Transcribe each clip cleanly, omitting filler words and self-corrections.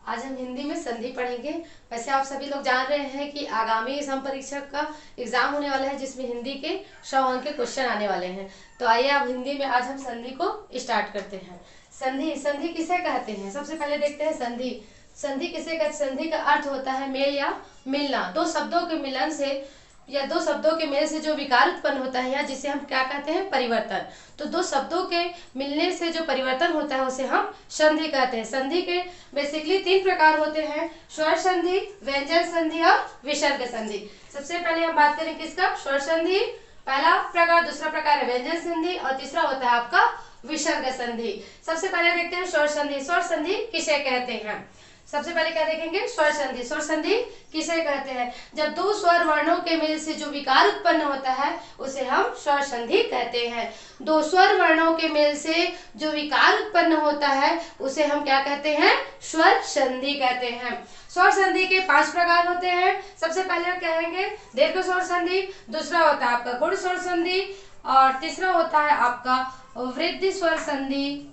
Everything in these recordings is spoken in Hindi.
आज हम हिंदी में संधि पढ़ेंगे। वैसे आप सभी लोग जान रहे हैं कि आगामी सम परीक्षा का एग्जाम होने वाला है जिसमें हिंदी के 100 अंक के क्वेश्चन आने वाले हैं। तो आइए अब हिंदी में आज हम संधि को स्टार्ट करते हैं। संधि संधि किसे कहते हैं? सबसे पहले देखते हैं संधि। संधि किसे कहते हैं? संधि का अर्थ होता है मेल या मिलना। दो शब्दों के मिलन से या दो शब्दों के मेल से जो विकार उत्पन्न होता है या जिसे हम क्या कहते हैं? परिवर्तन। तो दो शब्दों के मिलने से जो परिवर्तन होता है उसे हम संधि कहते हैं। संधि के बेसिकली 3 प्रकार होते हैं: स्वर संधि, व्यंजन संधि और विसर्ग संधि। सबसे पहले हम बात करें किसका? स्वर संधि पहला प्रकार, दूसरा प्रकार है व्यंजन संधि और तीसरा होता है आपका विसर्ग संधि। सबसे पहले देखते हैं स्वर संधि। स्वर संधि किसे कहते हैं? सबसे पहले क्या देखेंगे? स्वर संधि। स्वर संधि किसे कहते हैं? जब दो स्वर वर्णों के मेल से जो विकार उत्पन्न होता है उसे हम स्वर संधि कहते हैं। दो स्वर वर्णों के मेल से जो विकार उत्पन्न होता है उसे हम क्या कहते हैं? स्वर संधि कहते हैं। स्वर संधि के 5 प्रकार होते हैं। सबसे पहले कहेंगे दीर्घ स्वर संधि, दूसरा होता है आपका गुण स्वर संधि और तीसरा होता है आपका वृद्धि स्वर संधि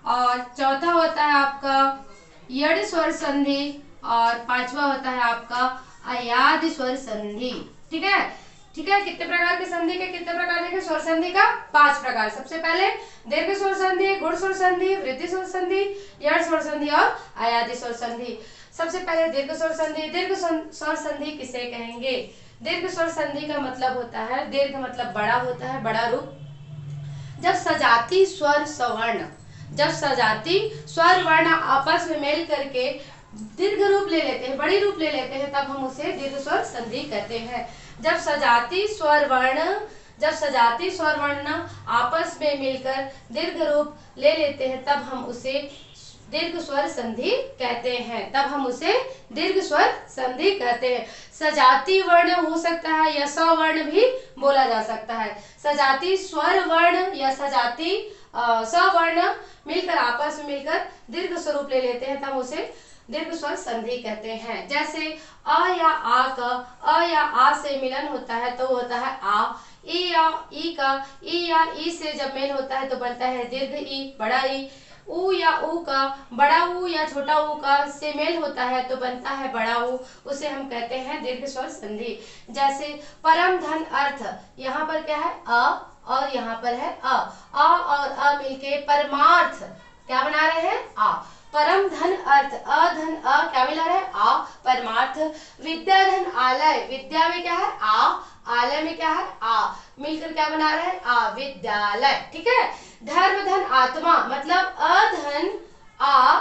और चौथा होता है आपका यड़ स्वर संधि और पांचवा होता है आपका अयादि स्वर संधि। ठीक है, ठीक है। कितने प्रकार के संधि के कितने प्रकार देखें? स्वर संधि का 5 प्रकार। सबसे पहले दीर्घ स्वर संधि, गुण स्वर संधि, वृद्धि स्वर संधि, यड़ स्वर संधि और अयादि स्वर संधि। सबसे पहले दीर्घ स्वर संधि। दीर्घ स्वर संधि किसे कहेंगे? दीर्घ स्वर संधि का मतलब होता है, दीर्घ मतलब बड़ा होता है, बड़ा रूप। जब सजाती स्वर सवर्ण, जब सजाती स्वर वर्ण आपस में मेल करके दीर्घ रूप ले लेते हैं, बड़ी रूप ले लेते हैं, तब हम उसे दीर्घ स्वर संधि कहते हैं। जब सजाती स्वर वर्ण आपस में मिलकर दीर्घ रूप ले लेते हैं तब हम उसे दीर्घ स्वर संधि कहते हैं, तब हम उसे दीर्घ स्वर संधि कहते हैं। सजाती वर्ण हो सकता है या सवर्ण भी बोला जा सकता है। सजाती स्वर वर्ण या सजाती सवर्ण मिलकर आपस में मिलकर दीर्घ स्वरूप ले लेते हैं तब उसे दीर्घ स्वर संधि कहते हैं। जैसे अ या आ का अ या आ से मिलन होता है तो होता है आ। ई या ई का ई या ई से जब मेल होता है तो बनता है दीर्घ ई, बड़ा ई। ऊ या ऊ का बड़ा ऊ या छोटा ऊ का से मेल होता है तो बनता है बड़ा ऊ, उसे हम कहते हैं दीर्घ स्वर संधि। जैसे परम धन अर्थ, यहाँ पर क्या है? अ और यहाँ पर है अ और अ मिलके परमार्थ क्या बना रहे हैं? आ। परम धन अर्थ, अ धन अ क्या मिला रहे हैं? आ, परमार्थ। विद्या धन आलय, विद्या में क्या है? आ, आलय में क्या है? आ, मिलकर क्या बना रहे हैं? आ, विद्यालय। ठीक है। धर्म धन आत्मा मतलब अ धन आ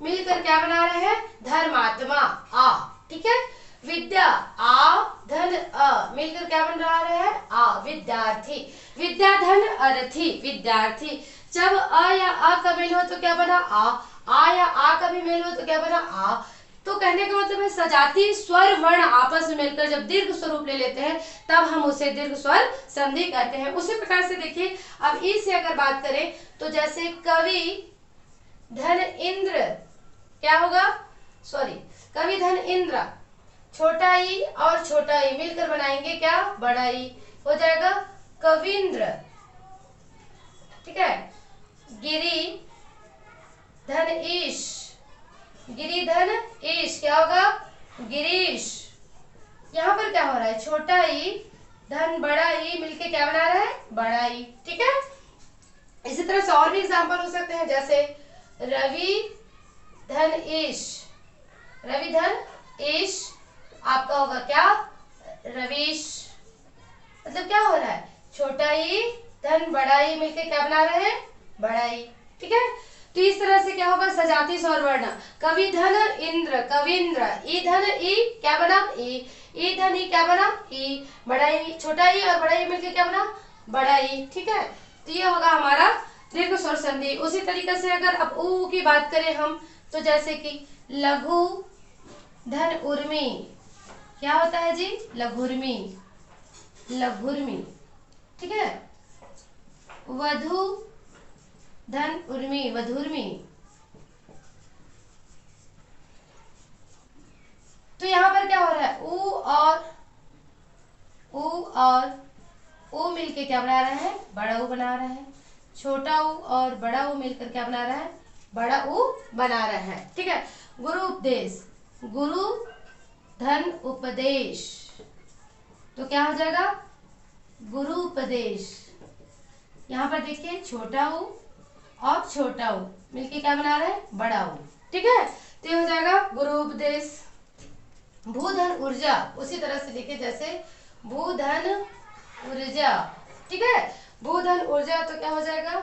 मिलकर क्या बना रहे हैं? धर्मात्मा, आ। ठीक है। विद्या आ धन अ मिलकर क्या बन रहा है? आ, विद्यार्थी। विद्या धन अर्थी, विद्यार्थी। जब अ या आ का मेल हो तो क्या बना? आ या आ का भी मेल हो तो क्या बना? आ। तो कहने का मतलब है सजाती स्वर वर्ण आपस में मिलकर जब दीर्घ स्वरूप ले लेते हैं तब हम उसे दीर्घ स्वर संधि कहते हैं। उसी प्रकार से देखिए अब ई से अगर बात करें तो जैसे कवि धन इंद्र क्या होगा? सॉरी, कवि धन इंद्र, छोटा ई और छोटा ई मिलकर बनाएंगे क्या? बड़ा ई, हो जाएगा कविंद्र। ठीक है। गिरी धन ईश, गिरी धन ईश क्या होगा? गिरीश। यहाँ पर क्या हो रहा है? छोटा ई धन बड़ा ई मिलके क्या बना रहा है? बड़ा ई। ठीक है। इसी तरह से और भी एग्जाम्पल हो सकते हैं जैसे रवि धन ईश, रवि धन ईश आपका होगा क्या? रवीश। मतलब क्या हो रहा है? छोटा ई धन बड़ा ई मिलके क्या बना रहे हैं? बड़ा ई। ठीक है। तो इस तरह से क्या होगा? सजाती स्वर वर्ण कवि धन इंद्र, कविंद्र। ई धन ई क्या बना? ई। ई धन ई क्या बना? ई। बड़ा ई, छोटा ई और बड़ा ई मिलके क्या बना? बड़ा ई। ठीक है। तो ये होगा हमारा दीर्घ स्वर संधि। उसी तरीके से अगर अब ऊ की बात करें हम तो जैसे कि लघु धन उर्मी क्या होता है जी? लघुर्मी, लघुर्मी। ठीक है। वधु धन उर्मी, वधुर्मी। तो यहाँ पर क्या हो रहा है? ऊ और ऊ मिलके क्या बना रहा है? बड़ा ऊ बना रहा है। छोटा ऊ और बड़ा ऊ मिलकर क्या बना रहा है? बड़ा ऊ बना रहा है। ठीक है। गुरु उपदेश, गुरु धन उपदेश, तो क्या हो जाएगा गुरु उपदेश। यहाँ पर देखिए छोटा ऊ और छोटा ऊ मिलके क्या बना रहे हैं बड़ा ऊ, ठीक है। तो ये हो जाएगा गुरु उपदेश। भूधन ऊर्जा, उसी तरह से लिखे जैसे भूधन ऊर्जा, ठीक है। भूधन ऊर्जा तो क्या हो जाएगा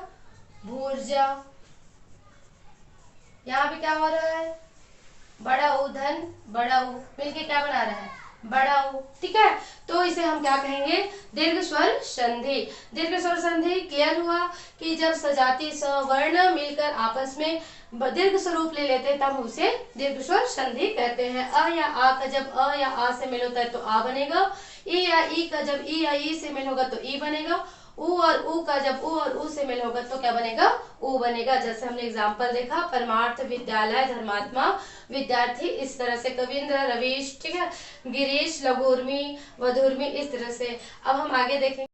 भूर्जा। यहाँ पे क्या हो रहा है बड़ा ऊ धन बड़ा ऊ मिलके क्या बना रहा है बड़ा ऊ, ठीक है। तो इसे हम क्या कहेंगे दीर्घ स्वर संधि। दीर्घ स्वर संधि क्लियर हुआ कि जब सजाती स्वर्ण मिलकर आपस में दीर्घ स्वरूप ले लेते हैं तब हम उसे दीर्घ स्वर संधि कहते हैं। अ या आ का जब अ या आ से मेल होता है तो आ बनेगा। ई या ई का जब ई या ई से मेल होगा तो ई बनेगा। ऊ और ऊ का जब ऊ और ऊ से मेल होगा तो क्या बनेगा ऊ बनेगा। जैसे हमने एग्जाम्पल देखा परमार्थ विद्यालय धर्मात्मा विद्यार्थी, इस तरह से कविंद्र रवीश, ठीक है, गिरीश लघुर्मी वधुर्मी, इस तरह से। अब हम आगे देखेंगे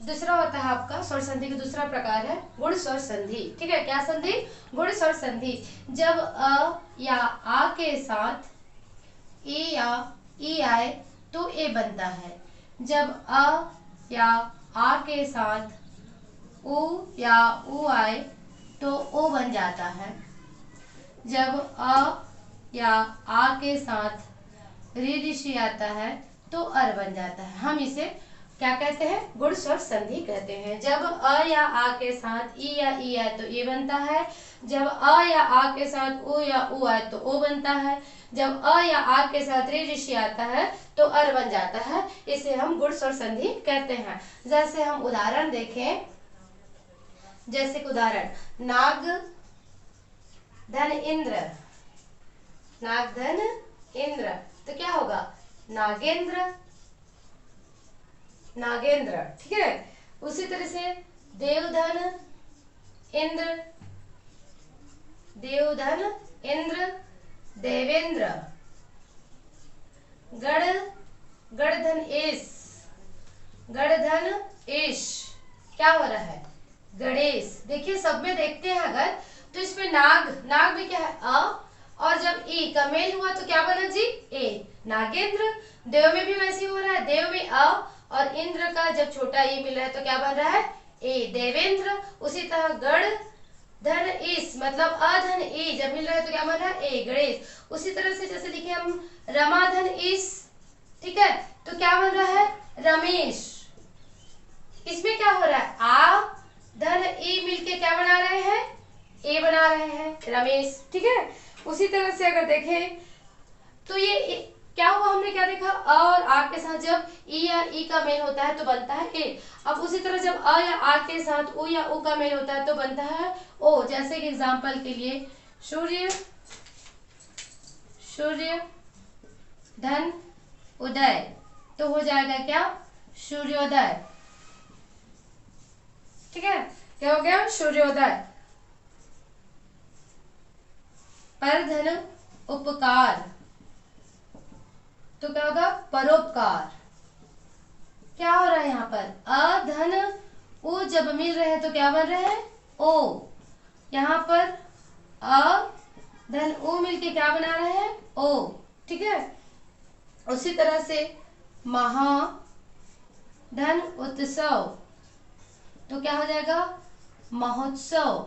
दूसरा होता है आपका स्वर संधि का दूसरा प्रकार है गुण स्वर संधि, ठीक है। क्या संधि गुण स्वर संधि। जब अ या आ के साथ ए या ई आए तो ए बनता है। जब अ या आ के साथ उ या उ आए तो ओ बन जाता है। जब अ या आ के साथ री ऋषि आता है तो अर बन जाता है। हम इसे क्या कहते हैं गुण स्वर संधि कहते हैं। जब अ या आ के साथ ई या ई आए तो ए बनता है। जब अ या आ के साथ उ या उ आए तो ओ बनता है। जब अ या आ के साथ रे ऋषि आता है तो अर बन जाता है। इसे हम गुण स्वर संधि कहते हैं। जैसे हम उदाहरण देखें, जैसे उदाहरण नाग धन इंद्र, नाग धन इंद्र तो क्या होगा नागेंद्र, नागेंद्र, ठीक है। उसी तरह से देवधन इंद्र, देवधन इंद्र देवेंद्र। गढ़ गढ़धन ईश, गढ़धन ईश क्या हो रहा है गणेश। देखिए सब में देखते हैं अगर तो इसमें नाग, नाग भी क्या है अ, और जब ई का मेल हुआ तो क्या बना जी ए नागेंद्र। देव में भी वैसे हो रहा है, देव में अ और इंद्र का जब छोटा ई मिल रहा है तो क्या बन रहा है ए देवेंद्र। उसी तरह गढ़ धन ईश मतलब अधन ई जब मिल रहा है तो क्या बन रहा है ए गणेश। उसी तरह से जैसे लिखे हम रमाधन ईश, ठीक है, तो क्या बन रहा है रमेश। इसमें क्या हो रहा है आ धन ई मिलके क्या बना रहे हैं ए बना रहे हैं रमेश, ठीक है। उसी तरह से अगर देखें तो ये क्या हुआ हमने क्या देखा अ और आ के साथ जब ई या ई का मेल होता है तो बनता है ए। अब उसी तरह जब अ या आ के साथ उ या उ का मेल होता है तो बनता है ओ। जैसे कि एग्जांपल के लिए सूर्य, सूर्य धन उदय तो हो जाएगा क्या सूर्योदय, ठीक है। क्या हो गया सूर्योदय। पर धन उपकार तो क्या होगा परोपकार। क्या हो रहा है यहाँ पर अ धन उ जब मिल रहे हैं तो क्या बन रहे हैं ओ। यहाँ पर अ धन उ मिलके क्या बना रहे हैं ओ, ठीक है। उसी तरह से महा धन उत्सव तो क्या हो जाएगा महोत्सव।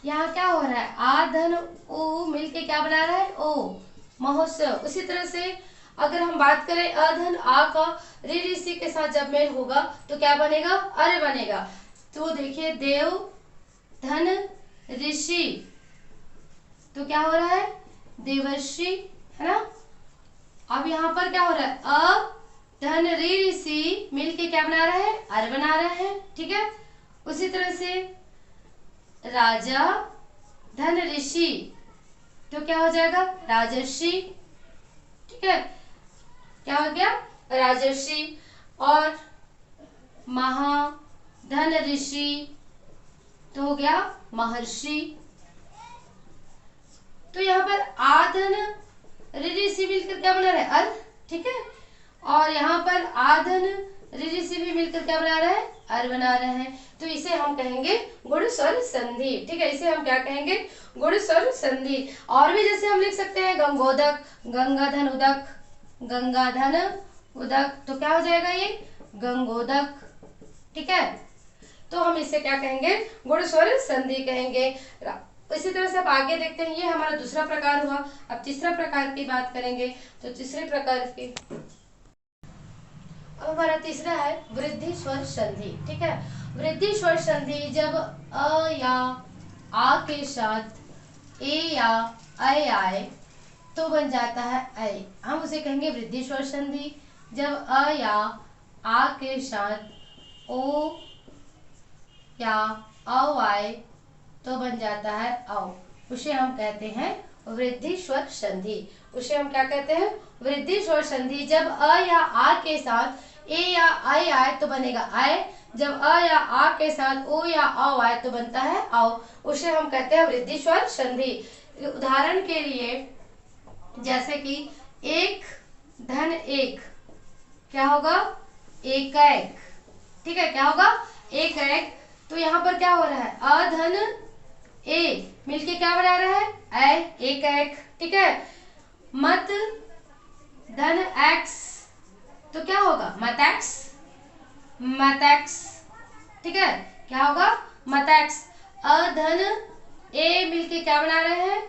यहाँ क्या हो रहा है आ धन उ मिलके क्या बना रहा है ओ महोत्सव। उसी तरह से अगर हम बात करें अधन आ का ऋ ऋषि के साथ जब मेल होगा तो क्या बनेगा अर बनेगा। तो देखिए देव धन ऋषि तो क्या हो रहा है देवर्षि, है ना। अब यहाँ पर क्या हो रहा है अ धन ऋ ऋषि मिलके क्या बना रहा है अर बना रहा है, ठीक है। उसी तरह से राजा धन ऋषि तो क्या हो जाएगा राजर्षि, ठीक है। क्या हो गया राजर्षि। और महा धन ऋषि तो हो गया महर्षि। तो यहाँ पर आधन ऋषि मिलकर क्या बना रहा है अर, ठीक है। और यहाँ पर आधन री सी भी मिलकर क्या बना रहा है, अर बना रहे हैं, तो इसे हम कहेंगे गुण स्वर संधि। ठीक है, इसे हम क्या कहेंगे, गुण स्वर संधि। और भी जैसे हम लिख सकते हैं गंगोदक, गंगाधन उदक, गंगाधन उदक, तो क्या हो जाएगा ये गंगोदक। ठीक है, तो हम इसे क्या कहेंगे, गुण स्वर संधि कहेंगे। इसी तरह से अब आगे देखते हैं, ये हमारा दूसरा प्रकार हुआ। अब तीसरा प्रकार की बात करेंगे, तो तीसरे प्रकार की अब हमारा तीसरा है वृद्धि स्वर संधि। ठीक है, वृद्धि स्वर संधि जब अ या आ के साथ ए या ऐ आए तो बन जाता है ऐ, हम उसे कहेंगे वृद्धि स्वर संधि। जब अ या आ के साथ ओ या औ आए तो बन जाता है औ, उसे हम कहते हैं वृद्धि स्वर संधि। उसे हम क्या कहते हैं, वृद्धि स्वर संधि। जब अ या आ के साथ ए या ऐ आए तो बनेगा ऐ, जब अ या आ के साथ ओ या औ आए तो बनता है औ, उसे हम कहते हैं वृद्धि स्वर संधि। उदाहरण के लिए जैसे कि एक धन एक क्या होगा, एक एक। ठीक है, क्या होगा, एक एक। तो यहाँ पर क्या हो रहा है, अ धन ए मिलके क्या बना रहा है, ऐ, एक एक। ठीक है, मत धन एक्स तो क्या होगा, मत एक्स, मत एक्स। ठीक है, क्या होगा, मत एक्स। अ धन ए मिलके क्या बना रहे हैं,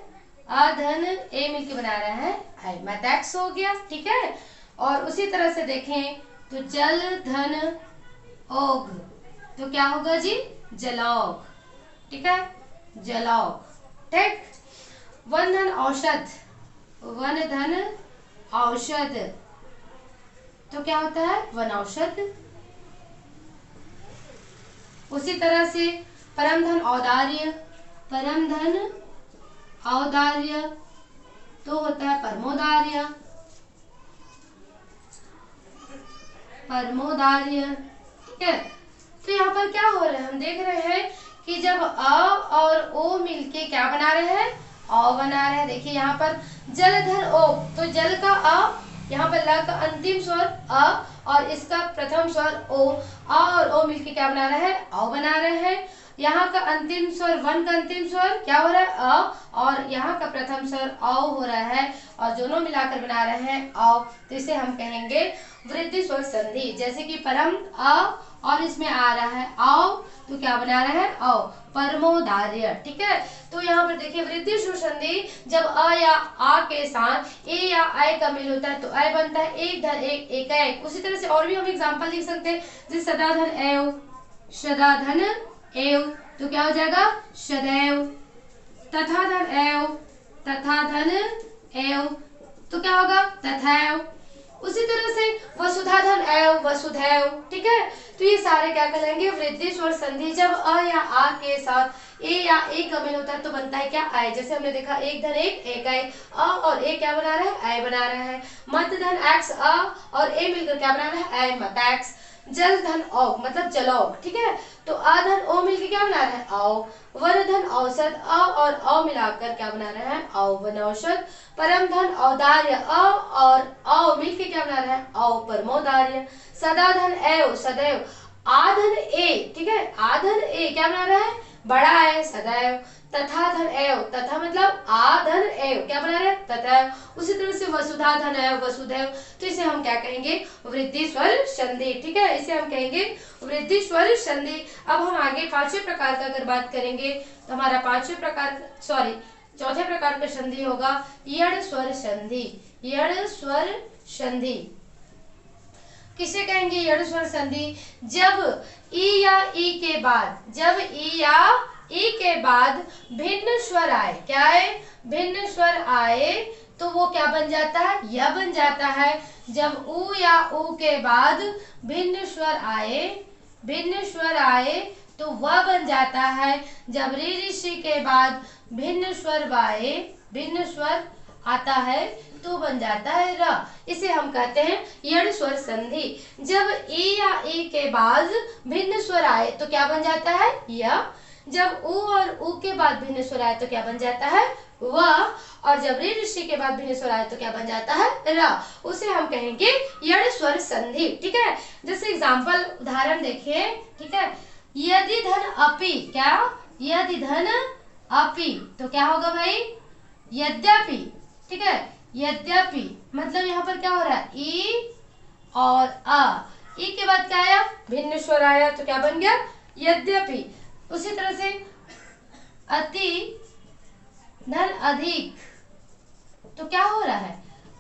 अ धन ए मिलके बना रहे हैं ऐ, मत एक्स हो गया। ठीक है, और उसी तरह से देखें तो जल धन ओग तो क्या होगा जी, जलौग। ठीक है, जलौग। ठीक, वन धन औषध, वन धन औषध तो क्या होता है, वन औषध। उसी तरह से परम धन औदार्य, परम धन औदार्य तो होता है परमोदार्य, परमोदार्य। ठीक है, तो यहाँ पर क्या हो रहा है, हम देख रहे हैं कि जब अ और ओ मिलके क्या बना रहे हैं, औ बना रहे हैं। देखिए यहाँ पर जलधर ओ, तो जल का अ, यहाँ पर ल का अंतिम स्वर अ और इसका प्रथम स्वर ओ, अ और ओ मिलके क्या बना रहे हैं, औ बना रहे हैं। यहाँ का अंतिम स्वर, वन का अंतिम स्वर क्या हो रहा है, अ, और यहाँ का प्रथम स्वर औ हो रहा है, और दोनों मिलाकर बना रहे हैं औ, तो इसे हम कहेंगे वृद्धि स्वर संधि। जैसे कि परम अ और इसमें आ रहा है औ, तो क्या बना रहा है, औ, परमोदार्य। ठीक है, तो यहाँ पर देखिए वृद्धि स्वर संधि जब अ या आ के साथ ए या ऐ का मेल होता है तो ऐ बनता है, एक धन एक, एक एक। उसी तरह से और भी हम एग्जांपल लिख सकते हैं, जैसे सदा धन एव, सदा धन एव तो क्या हो जाएगा, सदैव। तथा धन एव, तथा धन एव तो क्या होगा, तथैव। उसी तरह से वसुधा धन एव, वसुधैव। ठीक है, तो ये सारे क्या कहलाएंगे, वृद्धि स्वर संधि। जब अ या आ के साथ ए या ए का मेल होता है तो बनता है क्या, ऐ। जैसे हमने देखा एक धन एक, एक ऐ, अ और ए क्या बना रहा है, ऐ बना रहा है। मत धन एक्स, अ और ए मिलकर क्या बना रहा है, ऐ, मत एक्स। जल धन औ मतलब जलौग। ठीक है, तो अ धन ओ मिलकर क्या बना रहा है, औ। वन धन औषध, अ और औ मिलाकर क्या बना रहे हैं, औ वन औषध। परम धन औदार्य, अ और औ मिलके क्या बना रहा है, औ परमोदार्य। सदा धन एव, सदैव। आधन ए, ठीक है, आधन ए क्या बना रहा है, बड़ा है, सदैव। तथा धन एव, तथा मतलब आधन एव क्या बना रहा है, तथैव। उसी तरह से वसुधा धन एव, वसुधैव, तो इसे हम क्या कहेंगे, वृद्धि स्वर संधि। ठीक है, इसे हम कहेंगे वृद्धि स्वर संधि। अब हम आगे पांचवें प्रकार का अगर बात करेंगे तो हमारा पांचवें प्रकार, सॉरी चौथे प्रकार का संधि होगा यड़ स्वर संधि। यड़ स्वर संधि किसे कहेंगे, यड़ स्वर संधि जब ई या ई के बाद, जब ई या ई के बाद भिन्न स्वर आए, क्या है, भिन्न स्वर आए तो वो क्या बन जाता है, य बन जाता है। जब उ या उ के बाद भिन्न स्वर आए, भिन्न स्वर आए तो वह बन जाता है। जब री ऋषि के बाद भिन्न स्वर आए, भिन्न स्वर आता है तो बन जाता है र। इसे हम कहते हैं यड़ स्वर संधि। जब ई या ई के बाद भिन्न स्वर आए तो क्या बन जाता है, य। जब उ और उ के बाद भिन्न स्वर आए तो क्या बन जाता है व, और जब रे ऋषि के बाद भिन्न स्वर आए तो क्या बन जाता है र। उसे हम कहेंगे यड़ स्वर संधि। ठीक है, जैसे एग्जांपल उदाहरण देखिए। ठीक है, यदि धन अपि, क्या यदि धन अपि, तो क्या होगा भाई यद्यपि। ठीक है, यद्यपि मतलब यहाँ पर क्या हो रहा है ई और आ, ई के बाद क्या आया भिन्न स्वर आया तो क्या बन गया यद्यपि। उसी तरह से अति धन अधिक, तो क्या हो रहा है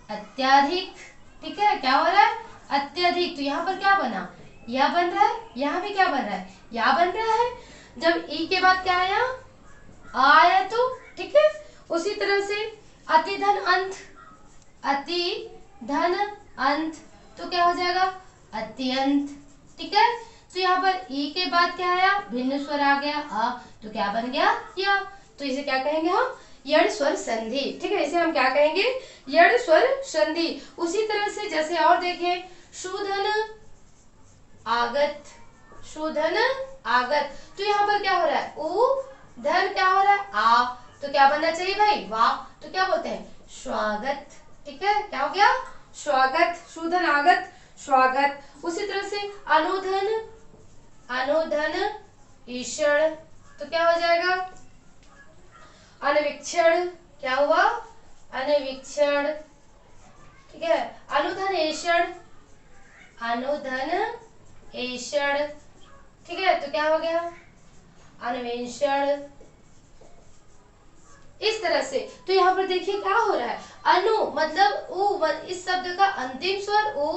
अत्याधिक। ठीक है, क्या हो रहा है अत्यधिक, तो यहाँ पर क्या बना या बन रहा है, यहाँ भी क्या बन रहा है या बन रहा है। जब ई के बाद क्या आया आ आया तो। ठीक है, उसी तरह से अति धन अंत, अति धन अंत, तो क्या हो जाएगा अत्यंत। ठीक है, तो यहाँ पर ई के बाद क्या आया भिन्न स्वर आ गया अ, तो क्या बन गया या, तो इसे क्या कहेंगे हम यड़ स्वर संधि। ठीक है, इसे हम क्या कहेंगे यड़ स्वर संधि। उसी तरह से जैसे और देखें शूधन आगत, शूधन आगत, तो यहाँ पर क्या हो रहा है उ धन क्या हो रहा है आ, तो क्या बनना चाहिए भाई वाह, तो क्या बोलते हैं स्वागत। ठीक है, क्या हो गया स्वागत, शूधन आगत स्वागत। उसी तरह से अनुधन, अनुधन ईषण, तो क्या हो जाएगा अनविक्षण, क्या हुआ अनविक्षण। ठीक है, अनुधन ऐषण, अनुधन ऐषण। ठीक है, तो क्या हो गया अन्वेषण। इस तरह से तो यहाँ पर देखिए क्या हो रहा है अनु मतलब उ, इस शब्द का अंतिम स्वर उ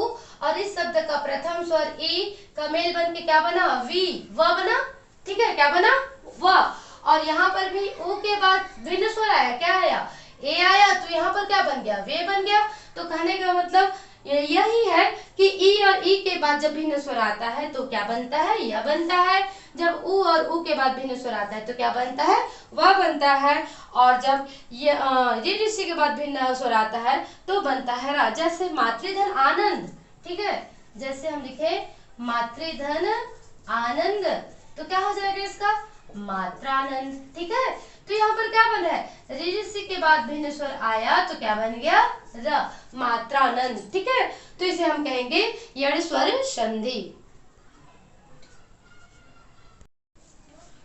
और इस शब्द का प्रथम स्वर ई का मेल बन के क्या बना वी, व बना। ठीक है, क्या बना व, और यहाँ पर भी उ के बाद भिन्न स्वर आया, क्या आया ए आया, तो यहाँ पर क्या बन गया वे बन गया। तो कहने का मतलब यही है कि ई और ई के बाद जब भिन्न स्वर आता है तो क्या बनता है यह बनता है। जब उ और उ के बाद भिन्न स्वर आता है तो क्या बनता है वह बनता है। और जब ये ऋषि के बाद भिन्न स्वर आता है तो बनता है रा। जैसे मातृधन आनंद। ठीक है, जैसे हम लिखे मातृधन आनंद, तो क्या हो जाएगा इसका मात्रानंद। ठीक है, तो यहाँ पर क्या बन रहा है ऋषि के बाद भिन्न स्वर आया तो क्या बन गया र, मात्रानंद। ठीक है, तो इसे हम कहेंगे यड़ स्वर संधि।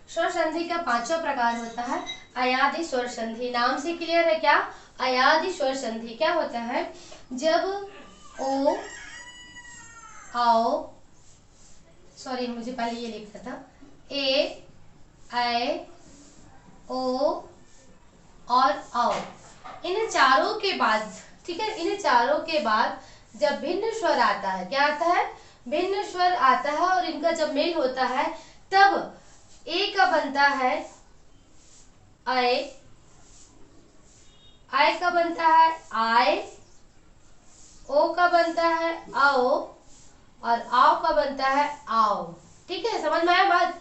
स्वर संधि का पांचवा प्रकार होता है अयादि स्वर संधि। नाम से क्लियर है क्या अयादि स्वर संधि क्या होता है, जब ओ आओ, सॉरी मुझे पहले ये लिखा था ए ऐ ओ और आओ, इन चारों के बाद, ठीक है, इन चारों के बाद जब भिन्न स्वर आता है, क्या आता है भिन्न स्वर आता है और इनका जब मेल होता है तब ए का बनता है आए, आय का बनता है आय, ओ का बनता है आओ और आओ का बनता है आओ। ठीक है, समझ में आया बात।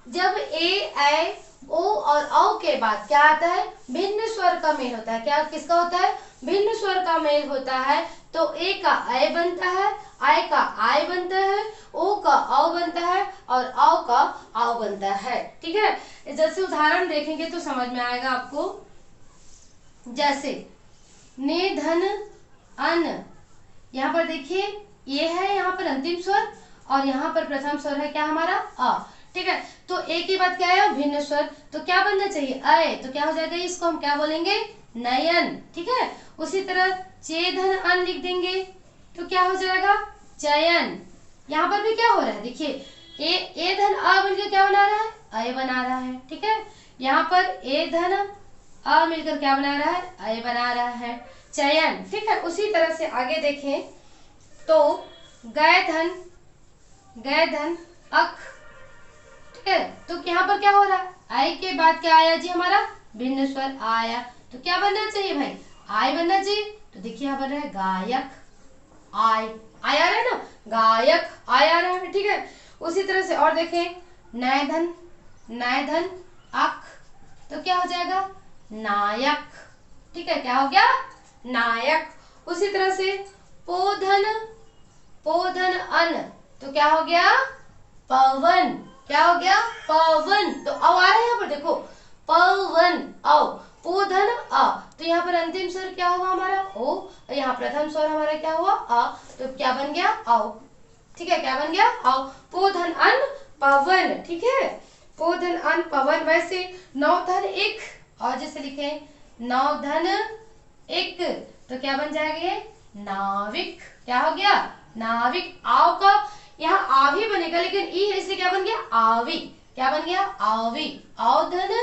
जब ए ऐ ओ और औ के बाद क्या आता है भिन्न स्वर का मेल होता है, क्या किसका होता है भिन्न स्वर का मेल होता है, तो ए का ऐ बनता है, आय का आय बनता है, ओ का औ बनता है और औ का आओ बनता है। ठीक है, जैसे उदाहरण देखेंगे तो समझ में आएगा आपको। जैसे ने धन अन, यहाँ पर देखिए ये है यहाँ पर अंतिम स्वर और यहाँ पर प्रथम स्वर है क्या हमारा अ। ठीक है, तो ए के बाद क्या है भिन्न स्वर, तो क्या बनना चाहिए अय, तो क्या हो जाएगा इसको हम क्या बोलेंगे नयन। ठीक है, उसी तरह चे धन अन लिख देंगे तो क्या हो जाएगा चयन। यहाँ पर भी क्या हो रहा है देखिए ए धन अ मिलकर क्या बना रहा है अय बना रहा है। ठीक है, यहाँ पर ए धन अ मिलकर क्या बना रहा है अय बना रहा है चयन। ठीक है, उसी तरह से आगे देखें तो गय धन अख। ठीक है, तो यहाँ पर क्या हो रहा है आई के बाद क्या आया जी हमारा भिन्न स्वर आया, तो क्या बनना चाहिए भाई आय बनना चाहिए। तो देखिए यहाँ बन रहा है गायक आय, आय आ रहा है ना गायक आय आ रहा है। ठीक है, उसी तरह से और देखें नय धन अख, तो क्या हो जाएगा नायक। ठीक है, क्या हो गया नायक। उसी तरह से पोधन अन, तो क्या हो गया पवन, क्या हो गया पवन। तो अब आ रहा प्रथम स्वर हमारा क्या हुआ अ, तो क्या बन गया आओ, ठीक है, क्या बन गया आओ। पो धन अन पवन, ठीक है, पो धन अन पवन। वैसे नौ धन एक, और जैसे लिखे नौ धन एक, तो क्या बन जाएगा ये नाविक, क्या हो गया नाविक। आव का यहाँ आव ही बनेगा, लेकिन ई है इसलिए क्या बन गया आवी, क्या बन गया आवी। आव धन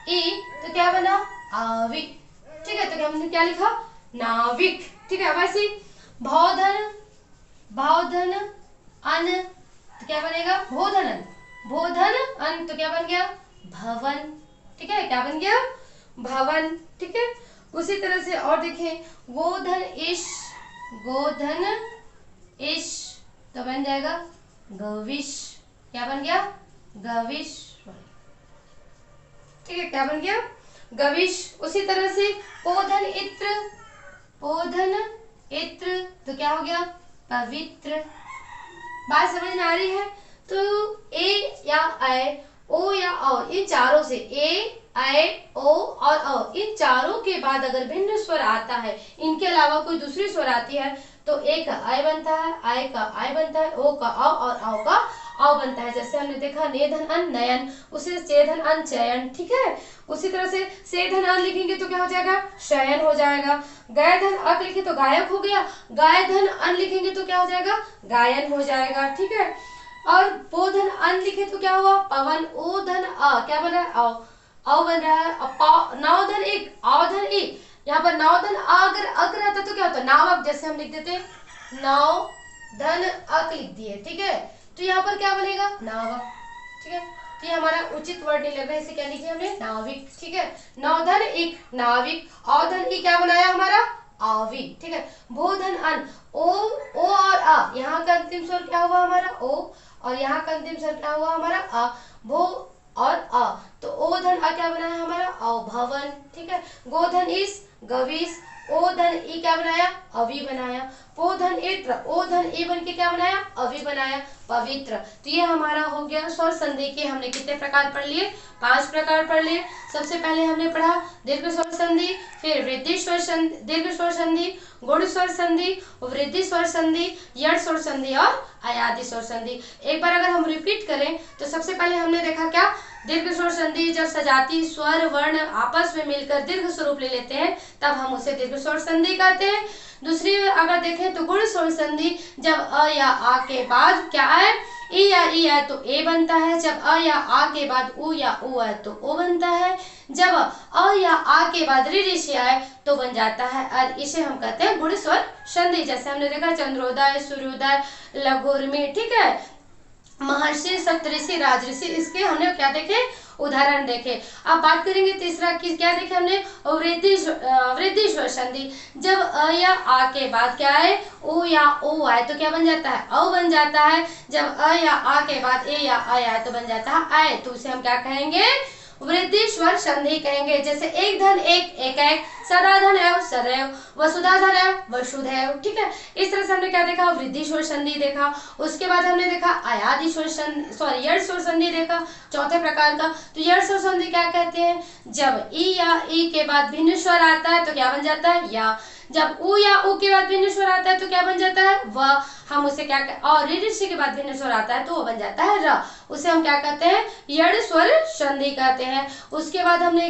ई, तो क्या बना आवी, ठीक है, तो हमने क्या लिखा नाविक, ठीक है। वैसे भौधन, भावधन अन, तो क्या बनेगा भोधन अन, भोधन अन, तो क्या बन गया भवन, ठीक है, क्या बन गया भवन, ठीक है। उसी तरह से और देखें गोधन इश, गोधन इश, तो बन जाएगा गविश, क्या बन गया गविश, ठीक है, क्या बन गया गविश। उसी तरह से पोधन इत्र, पोधन इत्र, तो क्या हो गया पवित्र। बात समझ में आ रही है? तो ए या ऐ, ओ या औ, इन चारों से ए ऐ ओ और औ, इन चारों के बाद अगर भिन्न स्वर आता है, इनके अलावा कोई दूसरी स्वर आती है, तो ए का ऐ बनता है, ऐ का ऐ बनता है, ओ का औ और औ का औ बनता है। जैसे हमने देखा नेधन अन नयन, उसे चेधन अन चयन, ठीक है। उसी तरह से सेधन अन लिखेंगे तो क्या हो जाएगा शयन हो जाएगा। गाय धन अक लिखे तो गायक हो गया, गाय धन अन लिखेंगे तो क्या हो जाएगा गायन हो जाएगा, ठीक है। और पोधन अन लिखे तो क्या हुआ पवन। ओ धन अ, क्या बना औ बन रहा है। नौ धन एक, औ धन एक, यहाँ पर नौ धन अ अगर अक रहता तो क्या होता नावक, जैसे हम लिख देते नौ धन अक लिख दिए, ठीक है, तो यहाँ पर क्या बनेगा नावक, ठीक है। तो ये हमारा उचित वर्ड नहीं लग रहा है, इसे क्या लिखे हमने नाविक, ठीक है। नौ धन एक नाविक, औ धन ई क्या बनाया हमारा आवी, ठीक है। भो धन अन, ओ और आ, यहाँ का अंतिम स्वर क्या हुआ हमारा ओ, और यहाँ का अंतिम स्वर क्या हुआ हमारा आ। भो और अ, तो ओ धन अ क्या बनाया हमारा भवन, ठीक है। गोधन इस गवीस, ओ धन ई क्या बनाया अवि बनाया। पो धन इत्र, ओ धन ई बन के क्या बनाया अवि बनाया पवित्र। तो ये हमारा हो गया स्वर संधि के हमने कितने प्रकार पढ़ लिए 5 प्रकार पढ़ लिए। सबसे पहले हमने पढ़ा दीर्घ स्वर संधि, फिर वृद्धि स्वर संधि, दीर्घ स्वर संधि, गुण स्वर संधि, वृद्धि स्वर संधि, यड़ स्वर संधि और अयादि स्वर संधि। एक बार अगर हम रिपीट करें तो सबसे पहले हमने देखा क्या दीर्घ स्वर संधि, जब सजाती स्वर वर्ण आपस में मिलकर दीर्घ स्वरूप ले लेते हैं तब हम उसे दीर्घ स्वर संधि कहते हैं। दूसरी अगर देखें तो गुण स्वर संधि, जब अ या आ के बाद क्या है ई या ई है तो ए बनता है, जब अ या आ के बाद उ या उ है तो ओ बनता है, जब अ या आ के बाद रि ऋषि आए तो बन जाता है और इसे हम कहते हैं गुण स्वर संधि। जैसे हमने देखा चंद्रोदय, सूर्योदय, लघुर्मी, ठीक है, महर्षि, सप्तऋषि, राजऋषि, इसके हमने क्या देखे उदाहरण देखे। अब बात करेंगे तीसरा की क्या देखे हमने वृद्धि स्वर संधि, जब अ या आ के बाद क्या है ओ या ओ आए तो क्या बन जाता है औ बन जाता है, जब अ या आ के बाद ए या आ आए तो बन जाता है आए, तो उसे हम क्या कहेंगे वृद्धि स्वर संधि कहेंगे। जैसे एक धन एक एक, सदा धन एव सदैव, वसुधा धन एव वसुधैव, ठीक है। इस तरह से हमने क्या देखा वृद्धि स्वर संधि देखा। उसके बाद हमने देखा अयादि स्वर संधि, सॉरी यड़ स्वर संधि देखा चौथे प्रकार का। तो यड़ स्वर संधि क्या कहते हैं, जब ई या ई के बाद भिन्न स्वर आता है तो क्या बन जाता है या, जब उ या उ के बाद भिन्न स्वर आता है तो क्या बन जाता है व, हम उसे क्या और ऋ ऋषि के बाद भिन्न स्वर आता है तो वो बन जाता है र, उसे हम क्या कहते हैं यड़ स्वर संधि कहते हैं। उसके बाद हमने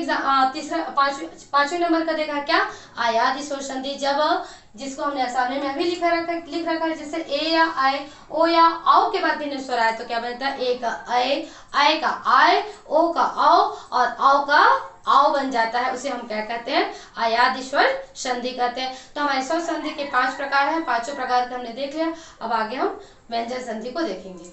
तीसरा पांचवें नंबर का देखा क्या अयादि स्वर संधि, जब जिसको हमने सामने में अभी लिख रखा है, जैसे ए या आए, ओ या आओ के बाद भिन्न स्वर आए तो क्या बनता है ए का ऐ का आय, ओ का औ और औ का आओ बन जाता है, उसे हम क्या कहते हैं अयादि स्वर संधि कहते हैं। तो हमारे स्वर संधि के 5 प्रकार हैं, 5 प्रकार का हमने देख लिया। अब आगे हम व्यंजन संधि को देखेंगे।